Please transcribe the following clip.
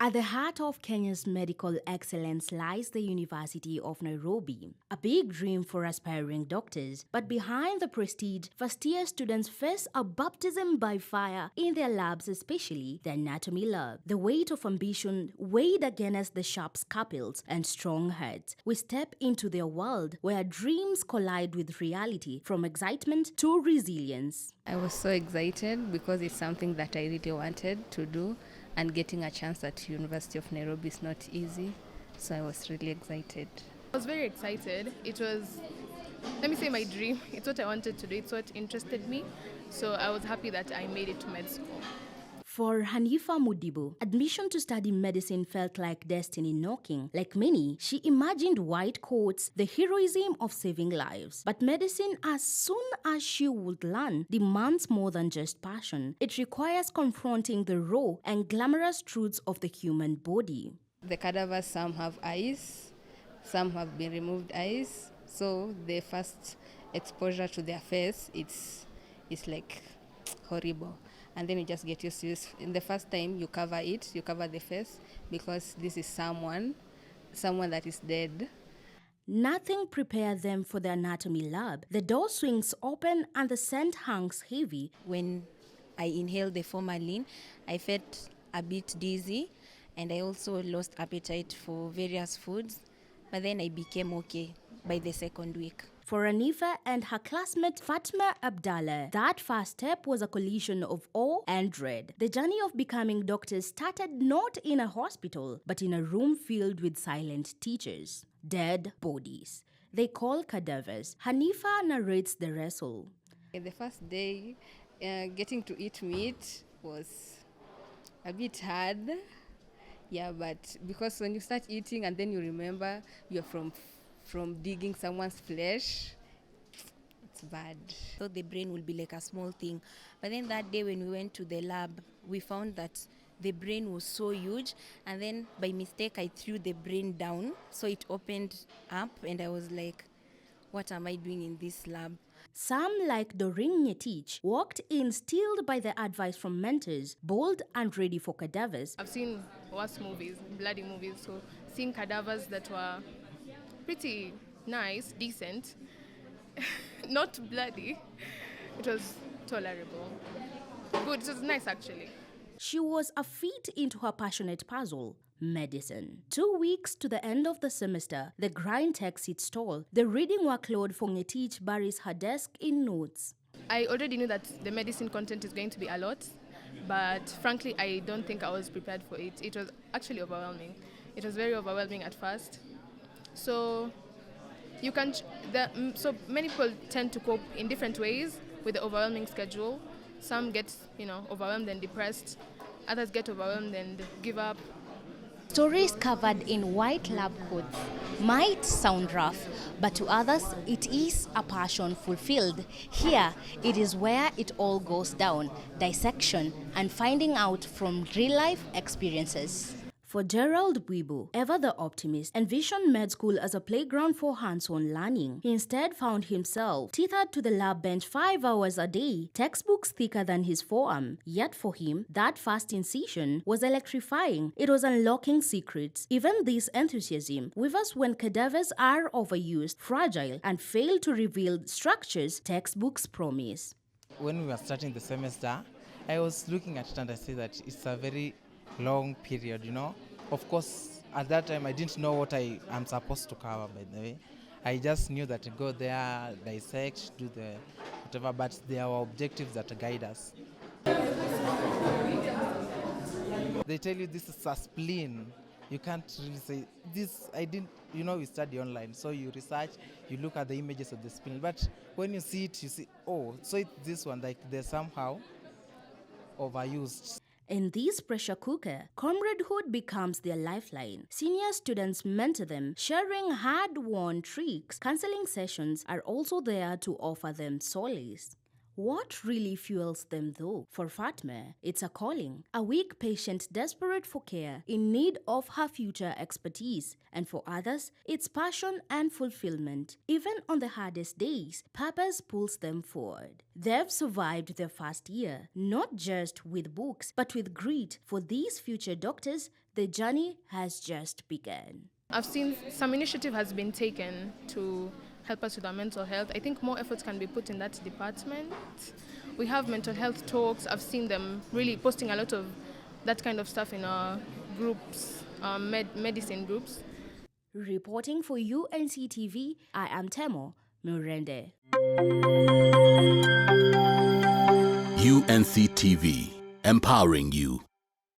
At the heart of Kenya's medical excellence lies the University of Nairobi, a big dream for aspiring doctors. But behind the prestige, first-year students face a baptism by fire in their labs, especially the anatomy lab. The weight of ambition weighed against the sharp scalpels and strong heads. We step into their world where dreams collide with reality, from excitement to resilience. I was so excited because it's something that I really wanted to do, and getting a chance at University of Nairobi is not easy, so I was really excited. I was very excited. It was, let me say, my dream. It's what I wanted to do. It's what interested me. So I was happy that I made it to med school. For Hanifa Mudibo, admission to study medicine felt like destiny knocking. Like many, she imagined white coats, the heroism of saving lives. But medicine, as soon as she would learn, demands more than just passion. It requires confronting the raw and glamorous truths of the human body. The cadavers, some have eyes, some have been removed eyes. So the first exposure to their face, it's like horrible. And then you just get used to it. In the first time you cover it, you cover the face, because this is someone that is dead. Nothing prepared them for the anatomy lab. The door swings open and the scent hangs heavy. When I inhaled the formalin, I felt a bit dizzy, and I also lost appetite for various foods. But then I became okay by the second week. For Hanifa and her classmate Fatma Abdallah, that first step was a collision of awe and dread. The journey of becoming doctors started not in a hospital, but in a room filled with silent teachers. Dead bodies. They call cadavers. Hanifa narrates the wrestle. The first day, getting to eat meat was a bit hard. Yeah, but because when you start eating and then you remember you're from digging someone's flesh, it's bad. So the brain will be like a small thing. But then that day when we went to the lab, we found that the brain was so huge, and then by mistake I threw the brain down, so it opened up, and I was like, what am I doing in this lab? Some, like Doreen Nyetich, walked in stilled by the advice from mentors, bold and ready for cadavers. I've seen worse movies, bloody movies, so seeing cadavers that were pretty nice, decent, not bloody, it was tolerable. Good, it was nice actually. She was a feat into her passionate puzzle, medicine. 2 weeks to the end of the semester, the grind takes its toll. The reading workload for Nyetich buries her desk in notes. I already knew that the medicine content is going to be a lot, but frankly, I don't think I was prepared for it. It was actually overwhelming. It was very overwhelming at first. So so many people tend to cope in different ways with the overwhelming schedule. Some get, overwhelmed and depressed. Others get overwhelmed and give up. Stories covered in white lab coats might sound rough, but to others, it is a passion fulfilled. Here, it is where it all goes down, dissection and finding out from real-life experiences. For Gerald Bwibu, ever the optimist, envisioned med school as a playground for hands-on learning. He instead found himself tethered to the lab bench 5 hours a day, textbooks thicker than his forearm. Yet for him, that first incision was electrifying. It was unlocking secrets. Even this enthusiasm wavers when cadavers are overused, fragile, and fail to reveal structures textbooks promise. When we were starting the semester, I was looking at it and I see that it's a very long period, Of course, at that time, I didn't know what I am supposed to cover, by the way. I just knew that to go there, dissect, do the whatever, but there were objectives that guide us. They tell you this is a spleen. You can't really say, this, I didn't, we study online, so you research, you look at the images of the spleen, but when you see it, you see, oh, so it's this one, like they're somehow overused. In this pressure cooker, comradehood becomes their lifeline. Senior students mentor them, sharing hard-won tricks. Counseling sessions are also there to offer them solace. What really fuels them though? For Fatma, it's a calling. A weak patient desperate for care, in need of her future expertise. And for others, it's passion and fulfillment. Even on the hardest days, purpose pulls them forward. They've survived their first year, not just with books, but with grit. For these future doctors, The journey has just begun. I've seen some initiative has been taken to help us with our mental health. I think more efforts can be put in that department. We have mental health talks. I've seen them really posting a lot of that kind of stuff in our groups, medicine groups. Reporting for UNCTV, I am Temo Murende. UNCTV, empowering you.